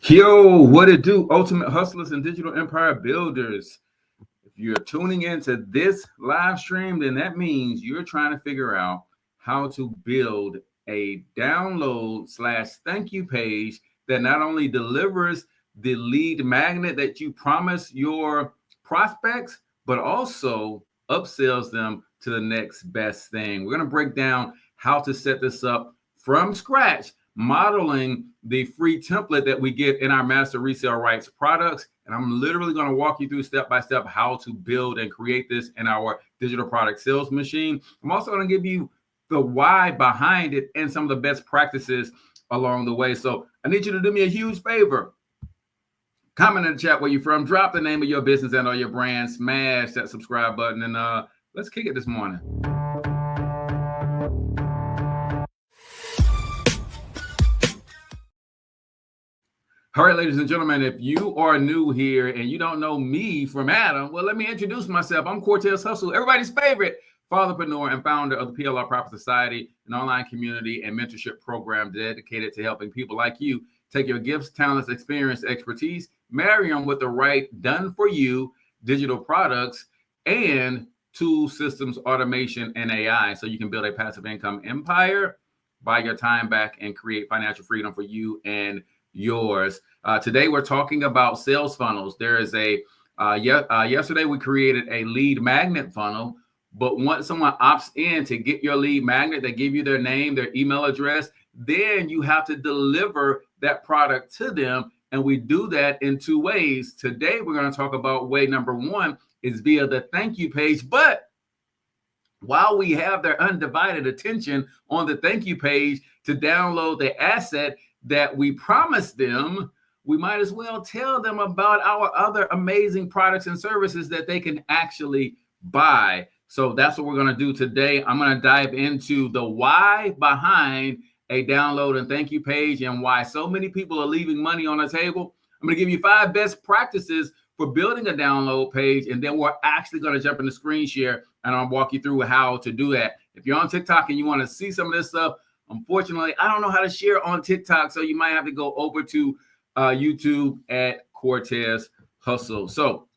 Yo, what it do, ultimate hustlers and digital empire builders? If you're tuning into this live stream, then that means you're trying to figure out how to build a download slash thank you page that not only delivers the lead magnet that you promise your prospects, but also upsells them to the next best thing. We're going to break down how to set this up from scratch, modeling the free template that we get in our master resale rights products. And I'm literally going to walk you through step by step how to build and create this in our digital product sales machine. I'm also going to give you the why behind it and some of the best practices along the way. So I need you to do me a huge favor. Comment in the chat where you're from, drop the name of your business and or your brand, smash that subscribe button, and let's kick it this morning. All right, ladies and gentlemen, if you are new here and you don't know me from Adam, well, let me introduce myself. I'm Cortez Hustle, everybody's favorite fatherpreneur and founder of the PLR Profit Society, an online community and mentorship program dedicated to helping people like you take your gifts, talents, experience, expertise, marry them with the right done-for-you digital products and tool systems, automation, and AI so you can build a passive income empire, buy your time back, and create financial freedom for you and yours. Today we're talking about sales funnels. There is yesterday we created a lead magnet funnel, but once someone opts in to get your lead magnet, they give you their name, their email address, then you have to deliver that product to them. And we do that in two ways. Today we're going to talk about way number one is via the thank you page. But while we have their undivided attention on the thank you page to download the asset that we promised them, we might as well tell them about our other amazing products and services that they can actually buy. So that's what we're going to do today. I'm going to dive into the why behind a download and thank you page and why so many people are leaving money on the table. I'm going to give you 5 best practices for building a download page, and then we're actually going to jump into screen share and I'll walk you through how to do that. If you're on TikTok and you want to see some of this stuff, unfortunately, I don't know how to share on TikTok, so you might have to go over to YouTube at Cortez Hustle. So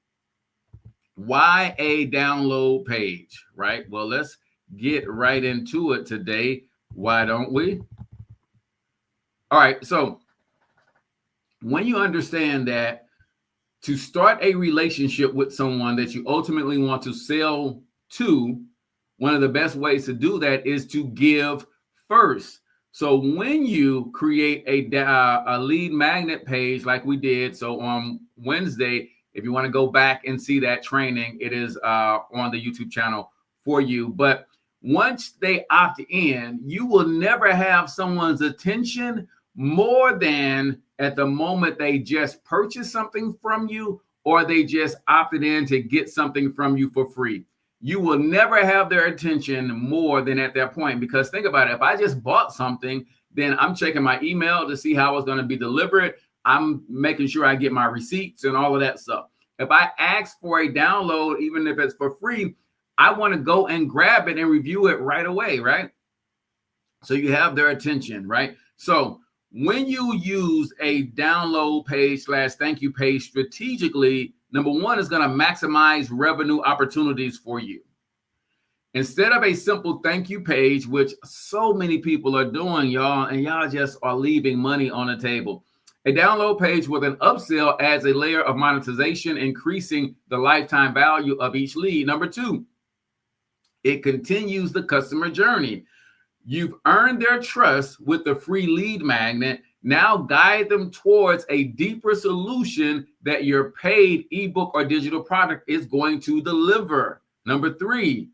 why a download page, right? Well, let's get right into it today. Why don't we? All right, so when you understand that to start a relationship with someone that you ultimately want to sell to, one of the best ways to do that is to give first. So when you create a lead magnet page like we did, so on Wednesday, if you want to go back and see that training, it is on the YouTube channel for you. But once they opt in, you will never have someone's attention more than at the moment they just purchased something from you or they just opted in to get something from you for free. You will never have their attention more than at that point, because think about it. If I just bought something, then I'm checking my email to see how it's going to be delivered. I'm making sure I get my receipts and all of that stuff. If I ask for a download, even if it's for free, I want to go and grab it and review it right away, right? So you have their attention, right? So when you use a download page / thank you page strategically, number one is going to maximize revenue opportunities for you. Instead of a simple thank you page, which so many people are doing, y'all, and y'all just are leaving money on the table. A download page with an upsell adds a layer of monetization, increasing the lifetime value of each lead. Number two, it continues the customer journey. You've earned their trust with the free lead magnet. Now guide them towards a deeper solution that your paid ebook or digital product is going to deliver. Number three,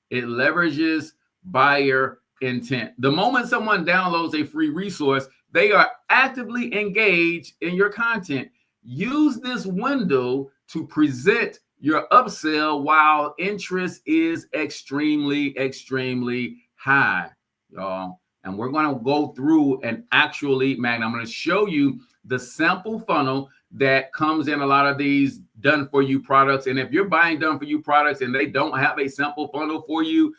it leverages buyer intent. The moment someone downloads a free resource, they are actively engaged in your content. Use this window to present your upsell while interest is extremely high, y'all. And we're going to go through an actual lead magnet. I'm going to show you the sample funnel that comes in a lot of these done for you products. And if you're buying done for you products and they don't have a sample funnel for you,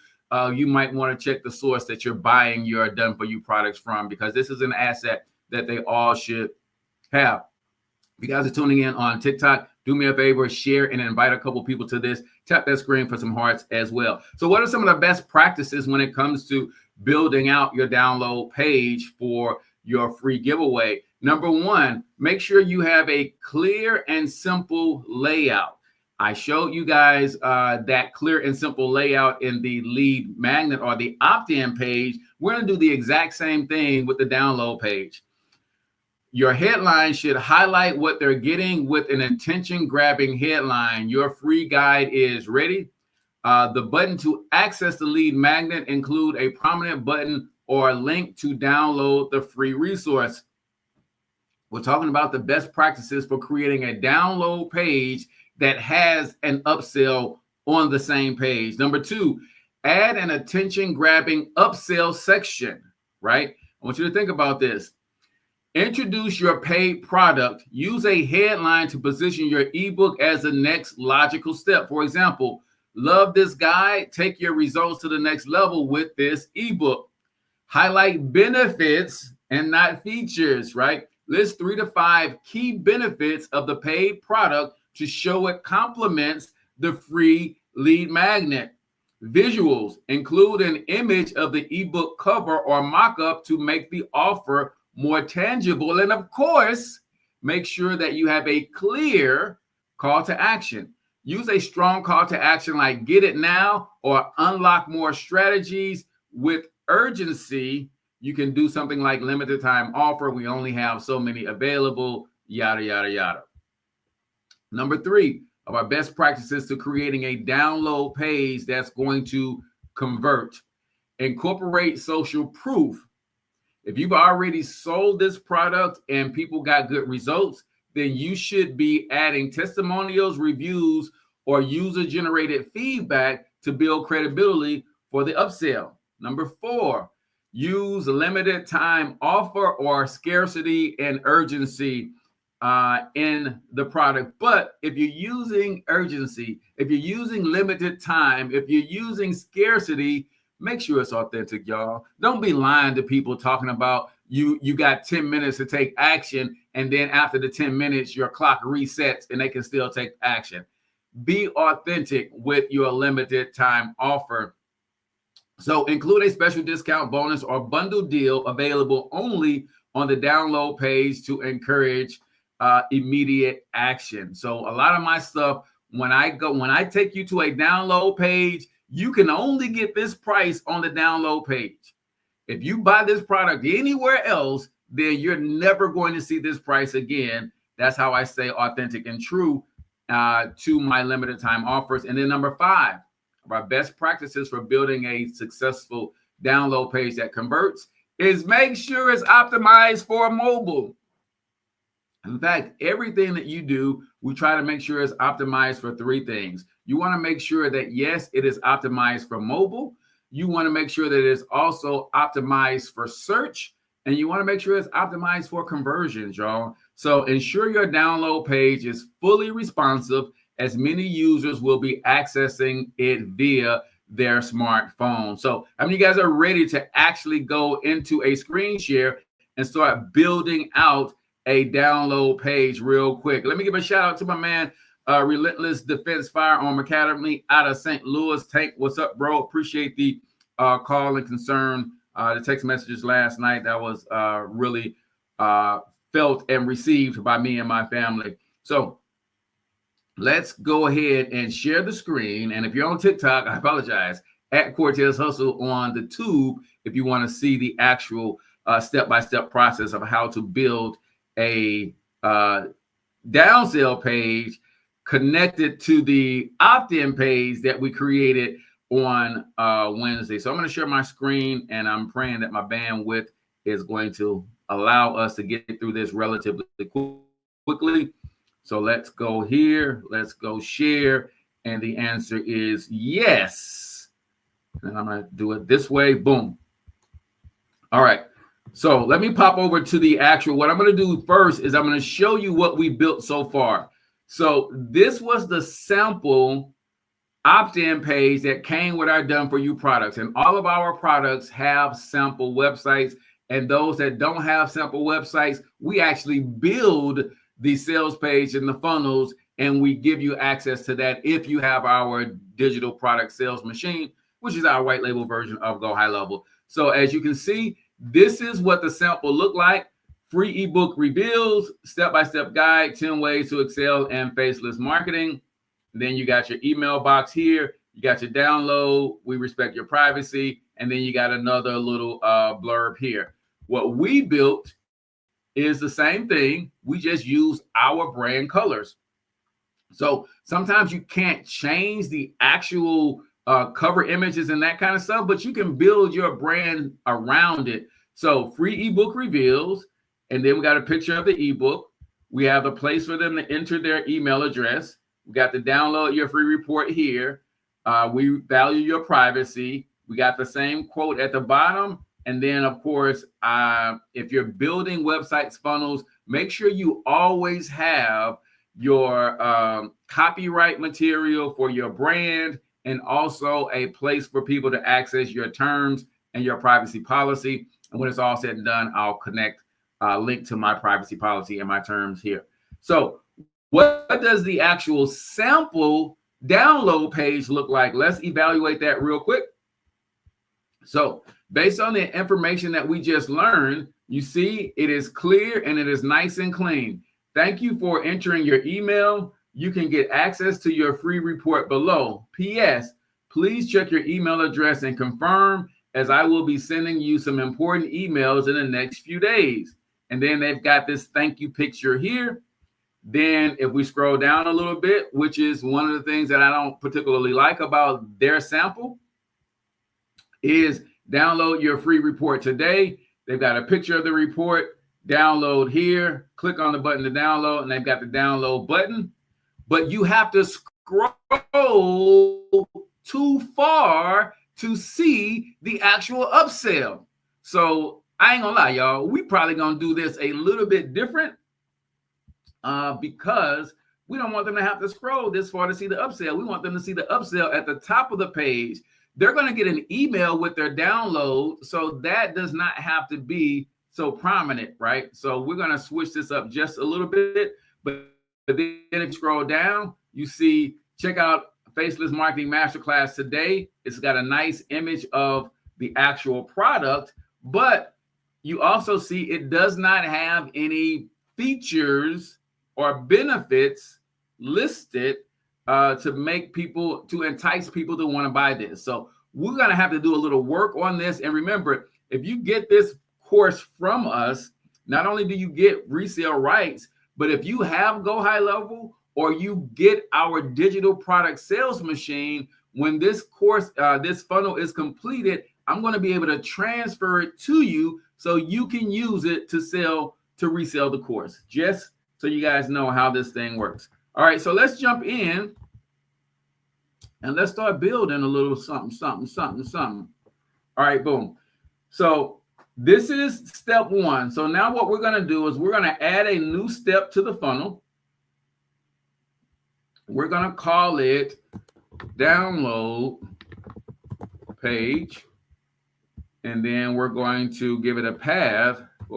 you might want to check the source that you're buying your done for you products from, because this is an asset that they all should have. If you guys are tuning in on TikTok, do me a favor, share and invite a couple people to this. Tap that screen for some hearts as well. So what are some of the best practices when it comes to building out your download page for your free giveaway? Number one, make sure you have a clear and simple layout. I showed you guys that clear and simple layout in the lead magnet or the opt-in page. We're going to do the exact same thing with the download page. Your headline should highlight what they're getting with an attention-grabbing headline. Your free guide is ready. The button to access the lead magnet include a prominent button or a link to download the free resource. We're talking about the best practices for creating a download page that has an upsell on the same page. Number two, add an attention-grabbing upsell section, right? I want you to think about this. Introduce your paid product. Use a headline to position your ebook as the next logical step. For example, love this guide. Take your results to the next level with this ebook. Highlight benefits and not features, right? List 3 to 5 key benefits of the paid product to show it complements the free lead magnet. Visuals. Include an image of the ebook cover or mock-up to make the offer more tangible. And of course, make sure that you have a clear call to action. Use a strong call to action like get it now or unlock more strategies with urgency. You can do something like limited time offer. We only have so many available, yada, yada, yada. Number 3 of our best practices to creating a download page that's going to convert. Incorporate social proof. If you've already sold this product and people got good results, then you should be adding testimonials, reviews, or user-generated feedback to build credibility for the upsell. Number 4, use limited time offer or scarcity and urgency in the product. But if you're using urgency, if you're using limited time, if you're using scarcity, make sure it's authentic, y'all. Don't be lying to people talking about you got 10 minutes to take action, and then after the 10 minutes, your clock resets and they can still take action. Be authentic with your limited time offer. So include a special discount, bonus, or bundle deal available only on the download page to encourage immediate action. So a lot of my stuff, when I take you to a download page, you can only get this price on the download page. If you buy this product anywhere else, then you're never going to see this price again. That's how I stay authentic and true to my limited time offers. And then number 5 of our best practices for building a successful download page that converts is make sure it's optimized for mobile. In fact, everything that you do, we try to make sure it's optimized for 3 things. You want to make sure that, yes, it is optimized for mobile. You want to make sure that it's also optimized for search. And you want to make sure it's optimized for conversions, y'all. So ensure your download page is fully responsive, as many users will be accessing it via their smartphone. So how many of you guys are ready to actually go into a screen share and start building out a download page real quick? Let me give a shout out to my man, Relentless Defense Firearm Academy out of St. Louis. Tank, what's up, bro? Appreciate the call and concern, the text messages last night. That was really felt and received by me and my family. So let's go ahead and share the screen. And if you're on TikTok, I apologize, at Cortez Hustle on the tube, if you want to see the actual step-by-step process of how to build a downsell page connected to the opt-in page that we created on Wednesday. So I'm going to share my screen, and I'm praying that my bandwidth is going to allow us to get through this relatively quickly. So let's go here. Let's go share. And the answer is yes. And I'm going to do it this way. Boom. All right. So let me pop over to the actual. What I'm going to do first is I'm going to show you what we built so far. So this was the sample opt-in page that came with our Done For You products. And all of our products have sample websites. And those that don't have sample websites, we actually build the sales page and the funnels, and we give you access to that if you have our digital product sales machine, which is our white label version of Go High Level. So as you can see, this is what the sample look like. Free ebook reveals, step-by-step guide, 10 ways to excel in faceless marketing. Then you got your email box here. You got your download. We respect your privacy. And then you got another little blurb here. What we built is the same thing. We just use our brand colors. So sometimes you can't change the actual cover images and that kind of stuff, but you can build your brand around it. So free ebook reveals, and then we got a picture of the ebook. We have a place for them to enter their email address. We got to download your free report here. We value your privacy. We got the same quote at the bottom. And then, of course, if you're building websites, funnels, make sure you always have your copyright material for your brand, and also a place for people to access your terms and your privacy policy. And when it's all said and done, I'll connect link to my privacy policy and my terms here. So what does the actual sample download page look like? Let's evaluate that real quick. So based on the information that we just learned, you see it is clear and it is nice and clean. Thank you for entering your email. You can get access to your free report below. P.S. Please check your email address and confirm, as I will be sending you some important emails in the next few days. And then they've got this thank you picture here. Then if we scroll down a little bit, which is one of the things that I don't particularly like about their sample, is download your free report today. They've got a picture of the report. Download here. Click on the button to download, and they've got the download button. But you have to scroll too far to see the actual upsell. So I ain't gonna lie, y'all. We probably gonna do this a little bit different because we don't want them to have to scroll this far to see the upsell. We want them to see the upsell at the top of the page. They're gonna get an email with their download, so that does not have to be so prominent, right? So we're gonna switch this up just a little bit, but then if you scroll down, you see, check out Faceless Marketing Masterclass today. It's got a nice image of the actual product, but you also see it does not have any features or benefits listed to entice people to want to buy this. So we're going to have to do a little work on this. And remember, if you get this course from us, not only do you get resale rights, but if you have Go High Level or you get our digital product sales machine, when this course, this funnel is completed, I'm going to be able to transfer it to you so you can use it to resell the course, just so you guys know how this thing works. All right, so let's jump in and let's start building a little something. All right, boom. So this is step one. So now what we're going to do is we're going to add a new step to the funnel. We're going to call it download page. And then we're going to give it a path /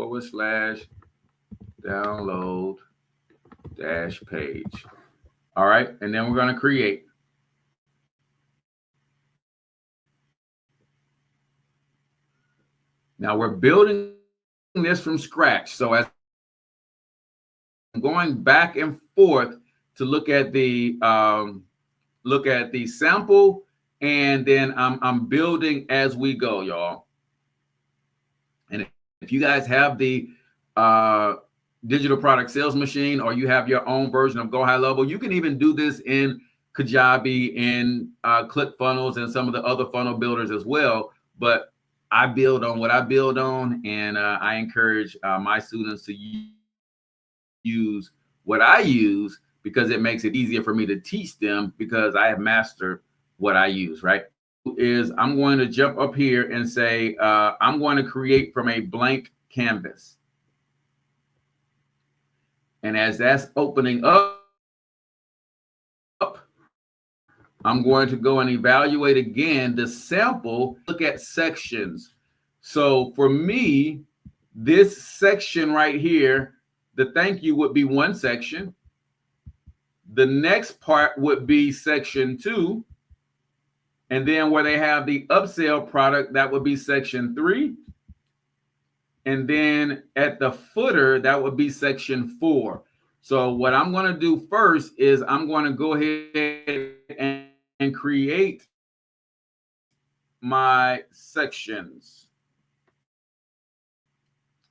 download - page. All right. And then we're going to create. Now we're building this from scratch. So as I'm going back and forth to look at the sample, and then I'm building as we go, y'all. And if you guys have the digital product sales machine, or you have your own version of Go High Level, you can even do this in Kajabi, in ClickFunnels, and some of the other funnel builders as well. But I build on what I build on, and I encourage my students to use what I use, because it makes it easier for me to teach them, because I have mastered what I use, right? I'm going to jump up here and say, I'm going to create from a blank canvas. And as that's opening up, I'm going to go and evaluate again the sample, look at sections. So for me, this section right here The thank you would be one section. The next part would be section 2. And then where they have the upsell product, that would be section 3. And then at the footer, that would be section 4. So what I'm going to do first is I'm going to go ahead and create my sections.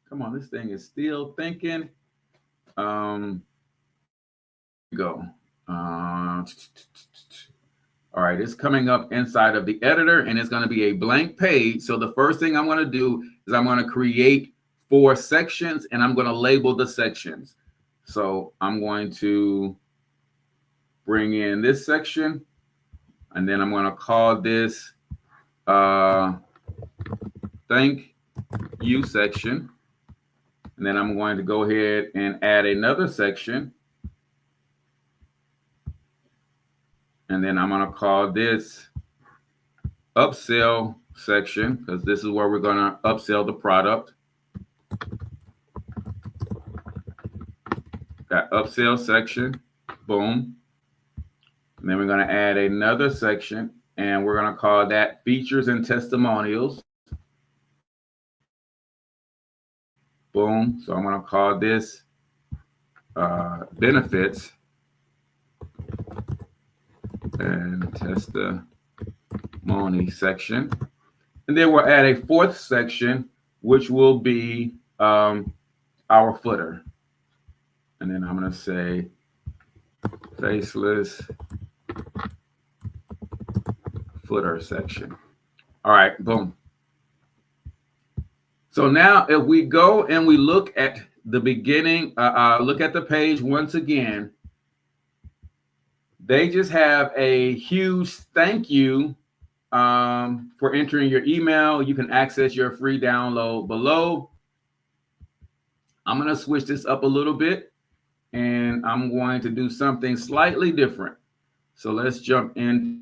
Come on, this thing is still thinking. Go. All right, it's coming up inside of the editor, and it's going to be a blank page. So the first thing I'm going to do is I'm going to create 4 sections, and I'm going to label the sections. So I'm going to bring in this section, and then I'm going to call this thank you section. And then I'm going to go ahead and add another section. And then I'm going to call this upsell section, because this is where we're going to upsell the product. Got upsell section, boom. And then we're going to add another section, and we're going to call that features and testimonials. Boom. So I'm going to call this benefits and testimony section. And then we'll add a 4th section, which will be our footer. And then I'm going to say faceless footer section. All right, boom. So now if we go and we look at the beginning, look at the page once again, they just have a huge thank you for entering your email. You can access your free download below. I'm going to switch this up a little bit, and I'm going to do something slightly different. So let's jump into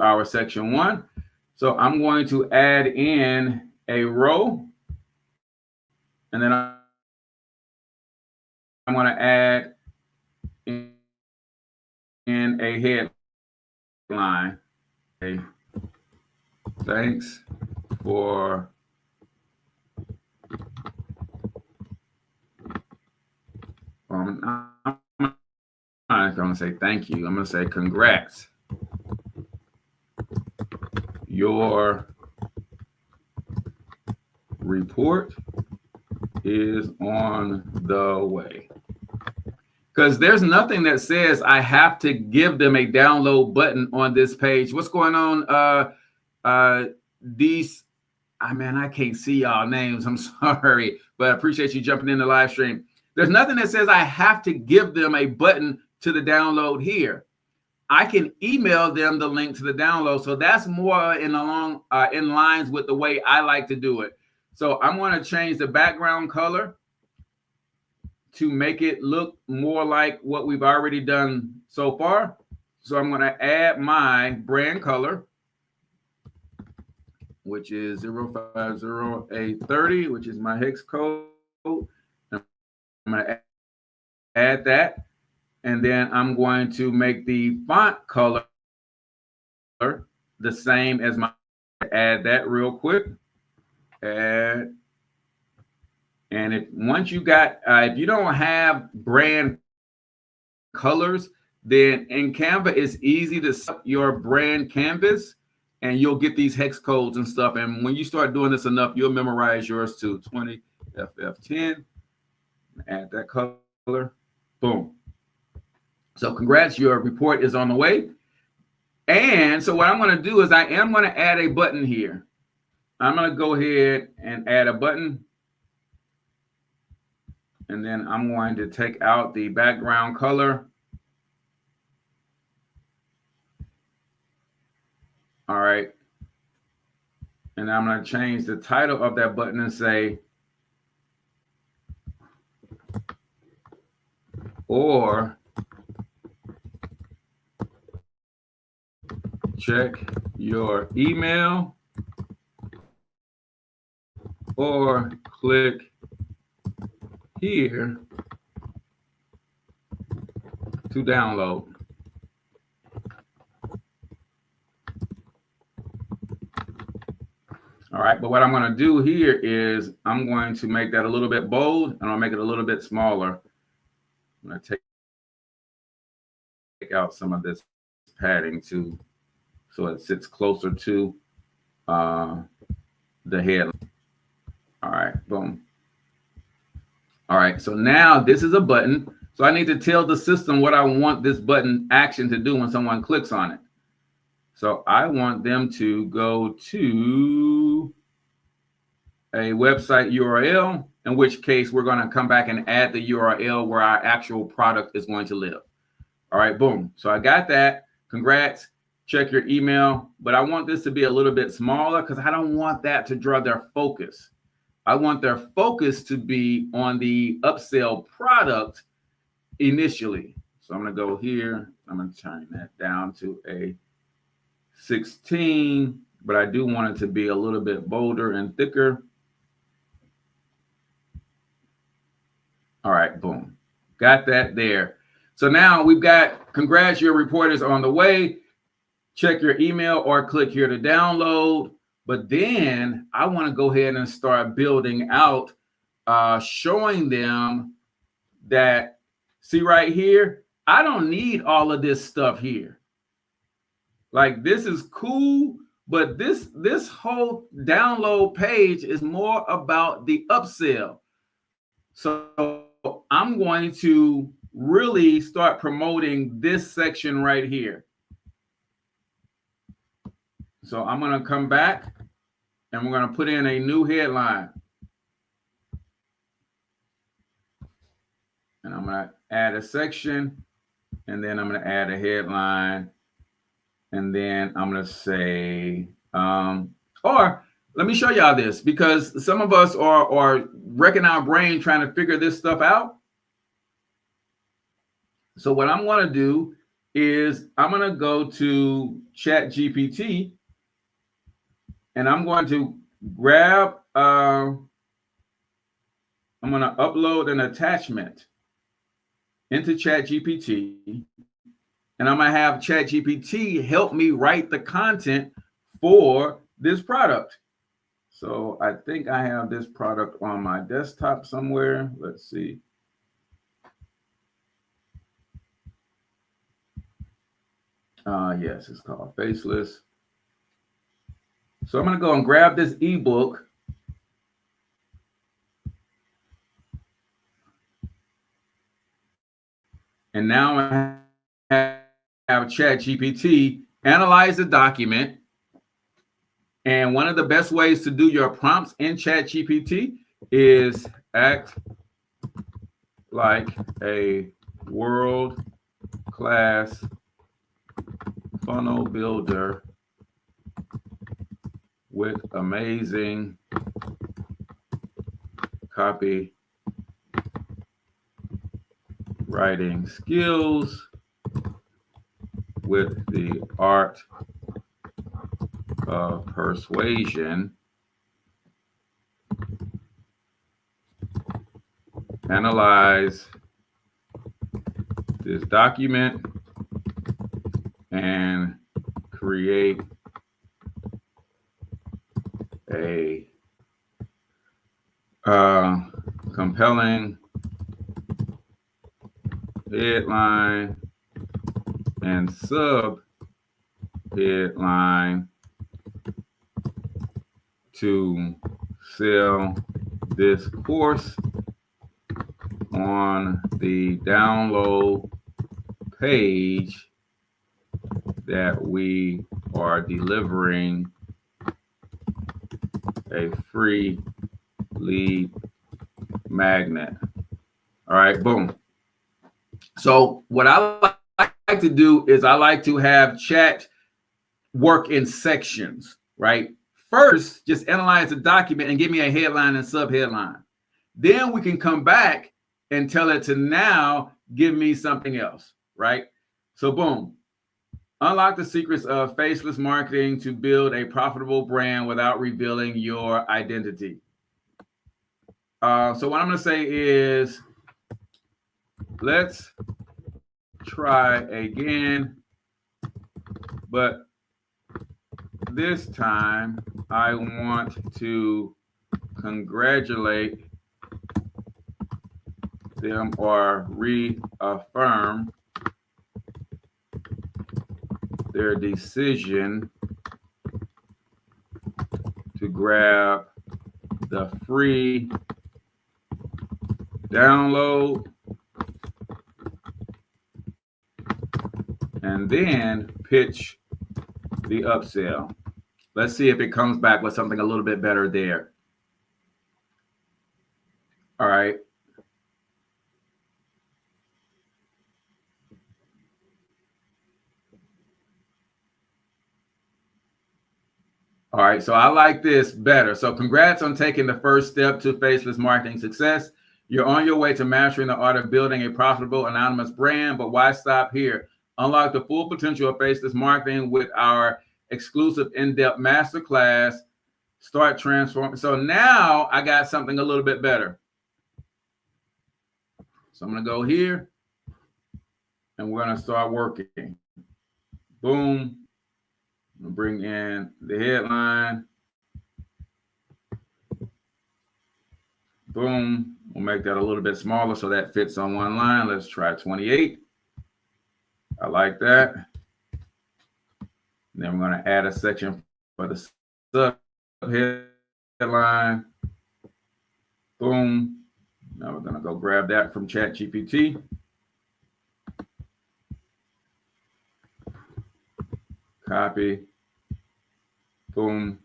our section 1. So I'm going to add in a row, and then I'm going to add in a headline. Okay. Thanks for I'm not going to say thank you. I'm going to say congrats. Your report is on the way. Because there's nothing that says I have to give them a download button on this page. What's going on? I can't see y'all names. I'm sorry, but I appreciate you jumping in the live stream. There's nothing that says I have to give them a button to the download here. I can email them the link to the download. So that's more in lines with the way I like to do it. So I'm going to change the background color to make it look more like what we've already done so far. So I'm going to add my brand color, which is 050830, which is my hex code. I'm going to add that. And then I'm going to make the font color the same as my, add that real quick. Add. And once you got, if you don't have brand colors, then in Canva, it's easy to set up your brand canvas, and you'll get these hex codes and stuff. And when you start doing this enough, you'll memorize yours too. 20 FF10, add that color, boom. So congrats, your report is on the way. And so what I'm going to do is I am going to add a button here. I'm going to go ahead and add a button. And then I'm going to take out the background color. All right. And I'm going to change the title of that button and say, or check your email, or click here to download. All right, but what I'm going to do here is I'm going to make that a little bit bold, and I'll make it a little bit smaller. I'm going to take out some of this padding too, so it sits closer to the head. All right, boom. All right, so now this is a button. So I need to tell the system what I want this button action to do when someone clicks on it. So I want them to go to a website URL, in which case we're going to come back and add the URL where our actual product is going to live. All right, boom. So I got that. Congrats. Check your email. But I want this to be a little bit smaller because I don't want that to draw their focus. I want their focus to be on the upsell product initially. So I'm going to go here. I'm going to turn that down to a 16, but I do want it to be a little bit bolder and thicker. All right, boom. Got that there. So now we've got congrats, your report is on the way. Check your email or click here to download. But then I want to go ahead and start building out, showing them that, see right here, I don't need all of this stuff here. Like, this is cool, but this whole download page is more about the upsell. So I'm going to really start promoting this section right here. So I'm going to come back and we're going to put in a new headline. And I'm going to add a section, and then I'm going to add a headline. And then I'm going to say, or let me show y'all this, because some of us are wrecking our brain trying to figure this stuff out. So what I'm going to do is I'm going to go to ChatGPT, and I'm going to grab, I'm going to upload an attachment into ChatGPT, and I'm going to have ChatGPT help me write the content for this product. So I think I have this product on my desktop somewhere. Let's see. Yes, it's called Faceless. So I'm going to go and grab this ebook. And now I have ChatGPT analyze the document. And one of the best ways to do your prompts in ChatGPT is act like a world-class funnel builder with amazing copy writing skills with the art of persuasion. Analyze this document and create a compelling headline and sub headline to sell this course on the download page that we are delivering a free lead magnet. All right, boom. So what I like to do is I like to have chat work in sections, right? First, just analyze the document and give me a headline and subheadline. Then we can come back and tell it to now give me something else, right? So boom. Unlock the secrets of faceless marketing to build a profitable brand without revealing your identity. So what I'm going to say is, let's try again, but this time I want to congratulate them or reaffirm their decision to grab the free download and then pitch the upsell. Let's see if it comes back with something a little bit better there. All right. All right, so I like this better. So congrats on taking the first step to faceless marketing success. You're on your way to mastering the art of building a profitable anonymous brand, but why stop here? Unlock the full potential of faceless marketing with our exclusive in-depth masterclass. Start transforming. So now I got something a little bit better. So I'm going to go here and we're going to start working. Boom. I'm going to bring in the headline. Boom. We'll make that a little bit smaller so that fits on one line. Let's try 28. I like that. And then we're going to add a section for the sub headline. Boom. Now we're going to go grab that from ChatGPT. Copy. Boom.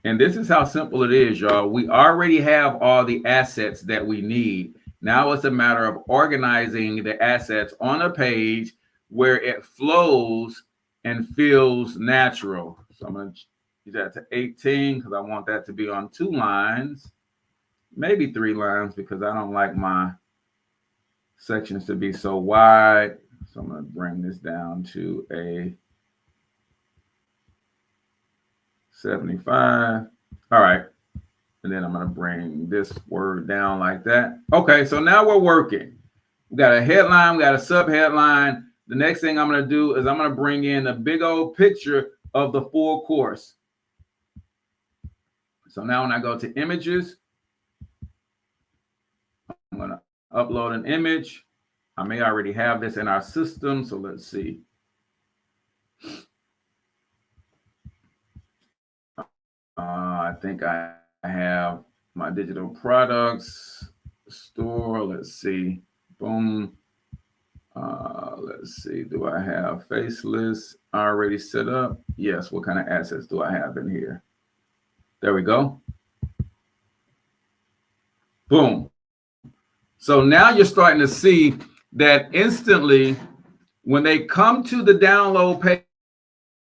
And this is how simple it is, y'all. We already have all the assets that we need. Now it's a matter of organizing the assets on a page where it flows and feels natural. So I'm going to use that to 18 because I want that to be on 2 lines, maybe 3 lines, because I don't like my sections to be so wide. So I'm going to bring this down to a 75. All right. And then I'm going to bring this word down like that. Okay. So now we're working. We got a headline. We got a sub headline. The next thing I'm going to do is I'm going to bring in a big old picture of the full course. So now when I go to images, I'm going to upload an image. I may already have this in our system. So let's see. I think I have my digital products store. Let's see. Boom. Let's see. Do I have faceless already set up? Yes. What kind of assets do I have in here? There we go. Boom. So now you're starting to see that instantly when they come to the download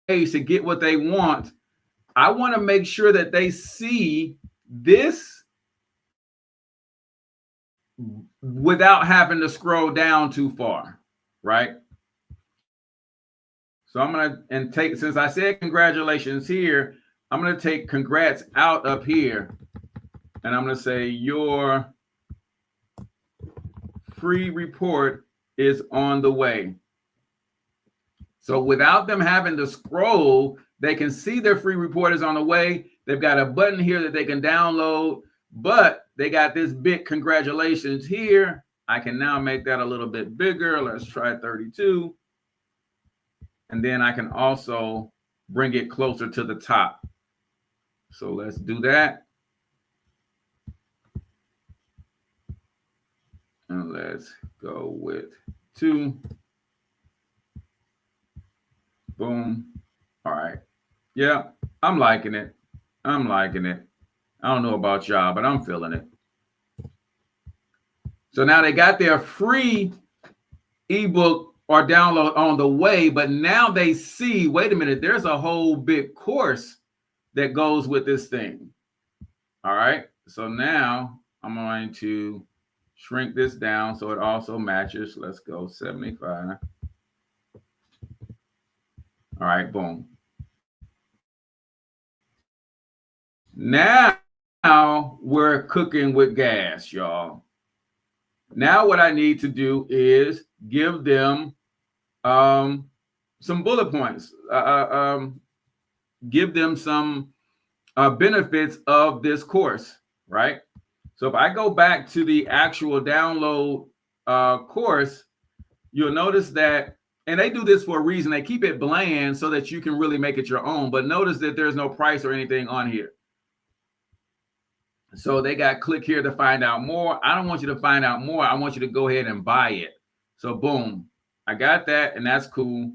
page to get what they want, I want to make sure that they see this without having to scroll down too far, right? So I'm going to take, since I said congratulations here, I'm going to take congrats out up here. And I'm going to say your free report is on the way. So without them having to scroll, they can see their free report is on the way. They've got a button here that they can download, but they got this big congratulations here. I can now make that a little bit bigger. Let's try 32. And then I can also bring it closer to the top. So let's do that. And let's go with 2. Boom. All right. Yeah, I'm liking it. I'm liking it. I don't know about y'all, but I'm feeling it. So now they got their free ebook or download on the way, but now they see, wait a minute, there's a whole big course that goes with this thing. All right. So now I'm going to shrink this down so it also matches. Let's go 75. All right, boom. Now now we're cooking with gas, y'all. Now what I need to do is give them some bullet points, give them some benefits of this course, right? So if I go back to the actual download course, you'll notice that, and they do this for a reason, they keep it bland so that you can really make it your own, but notice that there's no price or anything on here. So they got click here to find out more. I don't want you to find out more. I want you to go ahead and buy it. So boom, I got that, and that's cool.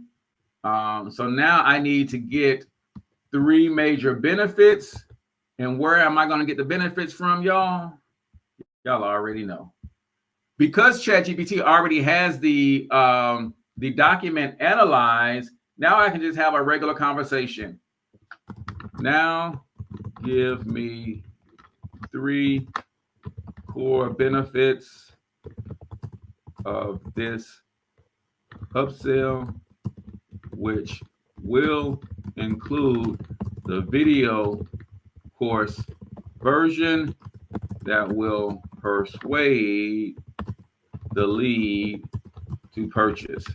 So now I need to get 3 major benefits. And where am I going to get the benefits from, y'all? Y'all already know. Because ChatGPT already has the document analyzed, now I can just have a regular conversation. Now, give me 3 core benefits of this upsell, which will include the video course version that will persuade the lead to purchase.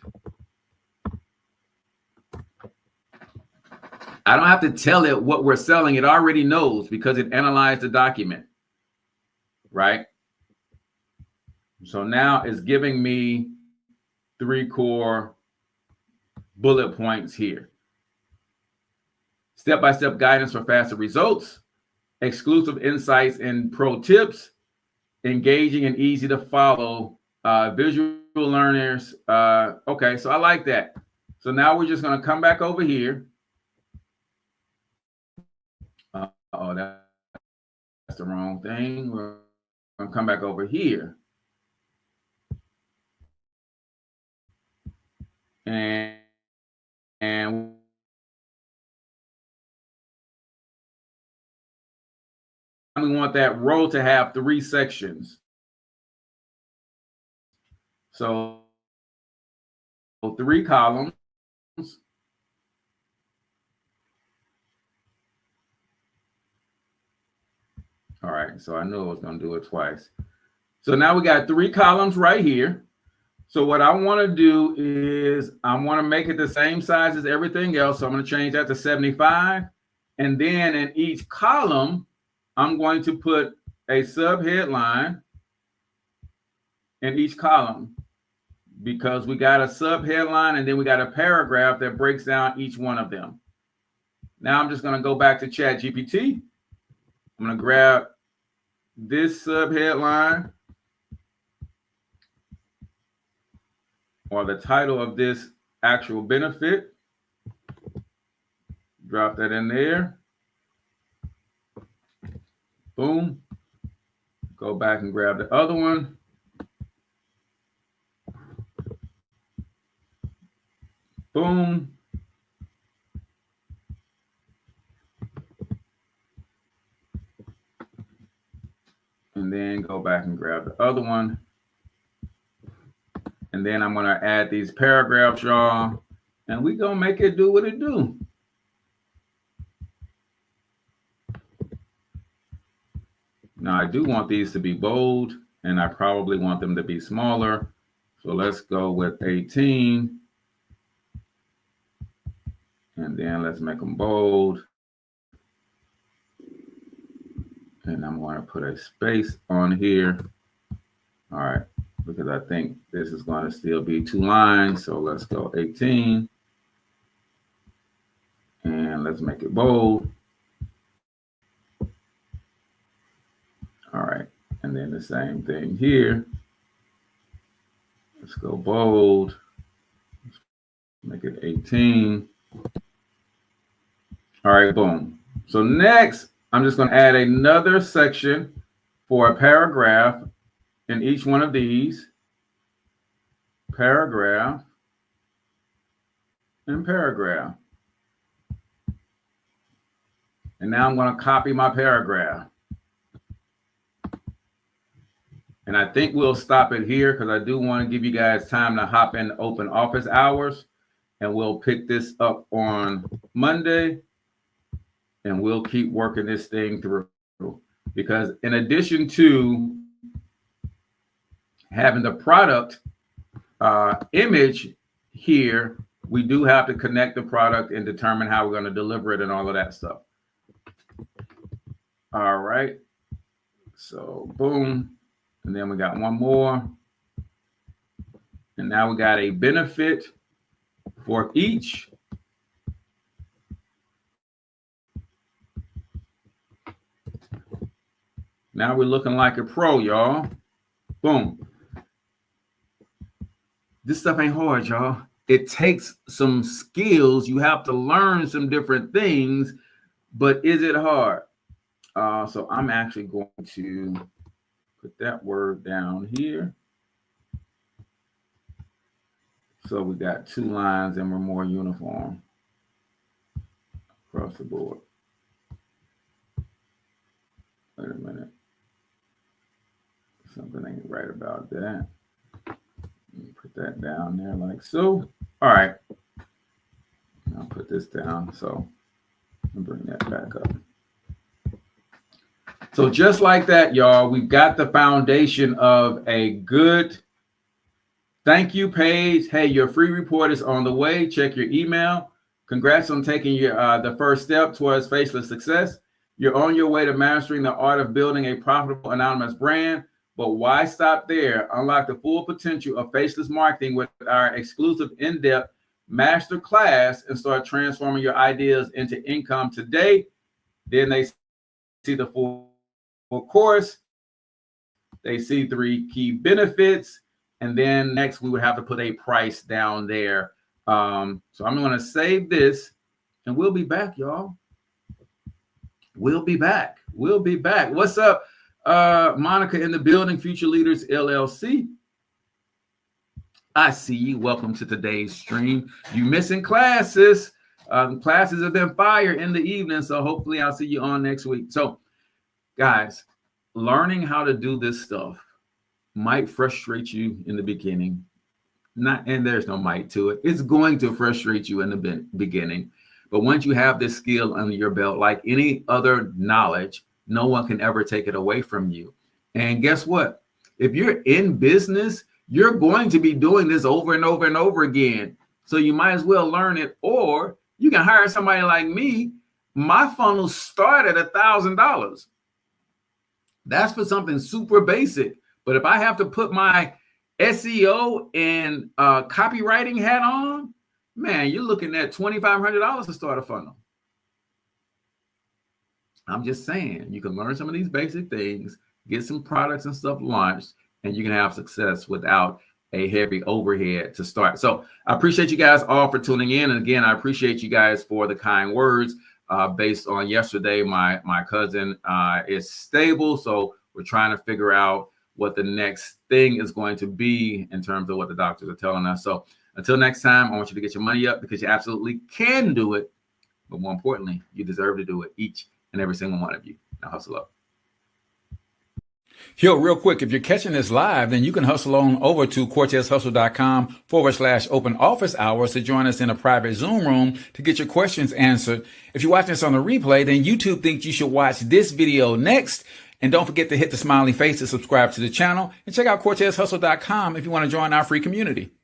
I don't have to tell it what we're selling. It already knows because it analyzed the document, right? So now it's giving me 3 core bullet points here. Step-by-step guidance for faster results, exclusive insights and pro tips, engaging and easy to follow, visual learners. Okay, so I like that. So now we're just going to come back over here. Oh, that's the wrong thing. We're going to come back over here. And we want that row to have 3 sections. So 3 columns. All right, so I knew I was going to do it twice. So now we got 3 columns right here. So what I want to do is I want to make it the same size as everything else. So I'm going to change that to 75. And then in each column, I'm going to put a subheadline in each column because we got a subheadline and then we got a paragraph that breaks down each one of them. Now I'm just going to go back to ChatGPT. I'm going to grab this subheadline or the title of this actual benefit. Drop that in there. Boom. Go back and grab the other one. Boom. And then go back and grab the other one. And then I'm going to add these paragraphs, y'all. And we're going to make it do what it do. Now, I do want these to be bold, and I probably want them to be smaller. So let's go with 18. And then let's make them bold. And I'm going to put a space on here. All right, because I think this is going to still be 2 lines. So let's go 18. And let's make it bold. All right, and then the same thing here. Let's go bold. Let's make it 18. All right, boom. So next, I'm just going to add another section for a paragraph in each one of these. Paragraph and paragraph. And now I'm going to copy my paragraph. And I think we'll stop it here because I do want to give you guys time to hop in open office hours. And we'll pick this up on Monday. And we'll keep working this thing through. because in addition to having the product image here, we do have to connect the product and determine how we're going to deliver it and all of that stuff. All right. So boom. And then we got one more. And now we got a benefit for each. Now we're looking like a pro, y'all. Boom. This stuff ain't hard, y'all. It takes some skills. You have to learn some different things, but is it hard? So I'm actually going to put that word down here. So we got 2 lines and we're more uniform across the board. Wait a minute. Something ain't right about that. Put that down there like so. All right. I'll put this down. So I'll bring that back up. So just like that, y'all, we've got the foundation of a good thank you page. Hey, your free report is on the way. Check your email. Congrats on taking your the first step towards faceless success. You're on your way to mastering the art of building a profitable anonymous brand. But why stop there? Unlock the full potential of faceless marketing with our exclusive in-depth master class and start transforming your ideas into income today. Then they see the full course. They see 3 key benefits. And then next we would have to put a price down there. So I'm going to save this and we'll be back, y'all. We'll be back. We'll be back. What's up? Monica in the building, Future Leaders LLC. I see you. Welcome to today's stream. You missing classes. Classes have been fire in the evening, so hopefully I'll see you on next week. So, guys, learning how to do this stuff might frustrate you in the beginning. And there's no might to it. It's going to frustrate you in the beginning. But once you have this skill under your belt, like any other knowledge, no one can ever take it away from you. And guess what? If you're in business, you're going to be doing this over and over and over again. So you might as well learn it, or you can hire somebody like me. My funnels start at $1,000. That's for something super basic. But if I have to put my SEO and copywriting hat on, man, you're looking at $2,500 to start a funnel. I'm just saying, you can learn some of these basic things, get some products and stuff launched, and you can have success without a heavy overhead to start. So I appreciate you guys all for tuning in. And again, I appreciate you guys for the kind words. Based on yesterday, my cousin is stable. So we're trying to figure out what the next thing is going to be in terms of what the doctors are telling us. So until next time, I want you to get your money up because you absolutely can do it. But more importantly, you deserve to do it, each and every single one of you. Now hustle up. Yo, real quick, if you're catching this live, then you can hustle on over to cortezhustle.com/open office hours to join us in a private Zoom room to get your questions answered. If you're watching this on the replay, then YouTube thinks you should watch this video next. And don't forget to hit the smiley face to subscribe to the channel and check out cortezhustle.com if you want to join our free community.